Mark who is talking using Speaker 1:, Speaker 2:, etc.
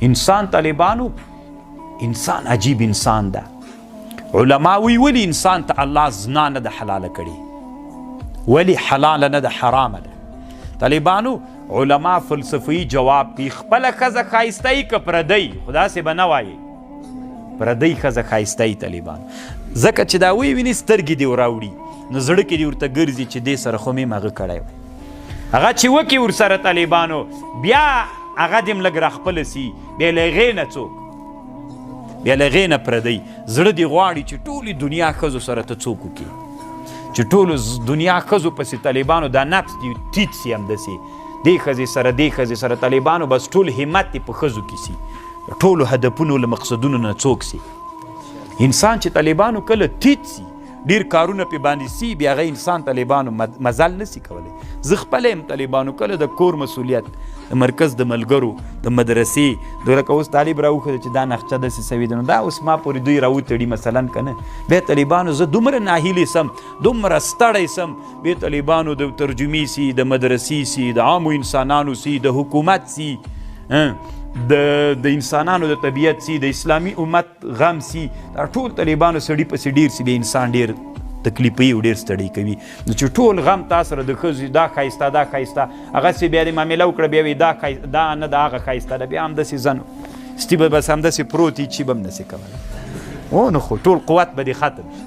Speaker 1: انسان طالبانو انسان عجیب انسان ده. علماءوايي ولی انسان ته الله زنا نه ده حلاله کړي، ولی حلاله نه ده حرامه ده. طالبانو علما فلسفي جواب کوي خپله ښځه ښایسته یي که پردی، خو داسې به نه وایي پردی ښځه ښایسته یي طالبانو، ځکه چې دا ویني سترګې دې راوړي نو زړه کې دې ورته ګرځي چې دې سره خو مې هغه کړی وی، هغه چې وکړي ورسره طالبانو بیا هغه دې هم لږ راخپله سي، بیا له هغې نه څوک، بیا له هغې نه پردی. زړه دې غواړي چې ټولې دنیا ښځو سره ته څوک وکړي، چې ټولو دنیا ښځو پسې طالبانو دا نفس دې ټیټ سي همداسې دې ښځې سره دې ښځې سره طالبانو بس ټول همت دې په ښځو کې سي، ټولو هدفونو له مقصدونو نه څوک سي. انسان چې طالبانو کله ټیټ سي ډېر کارونه پې باندې سي بیا هغه انسان طالبانو مزل نه سي کولی. زه خپله یم طالبانو کله د کور مسؤلیت د مرکز د ملګرو د مدرسې د لکه اوس طالب راوښده چې دا نقشه داسې سوي ده نو دا اوس ما پورې دوی راوتړي مثلا که نه بیا طالبانو زه دومره ناهیلې سم دومره ستړی سم بیا طالبانو د ترجمې سي د مدرسې سي د عامو انسانانو سي د حکومت سي د انسانانو د طبیعت سي د اسلامي امت غم سي دا ټول طالبانو سړي پسې ډېر سي بیا انسان ډېر تکلیفوي او ډېر ستړی کوي. نو چې ټول غم تا سره د ښځې دا ښایسته دا ښایسته هغسې بیا دې معامله وکړه بیا وایي دا نه د هغه ښایسته ده بیا همداسې ځنو ستی به بس همداسې پروت وي چې به هم نسې کولی. نو خو ټول قوت به دې ختم شي.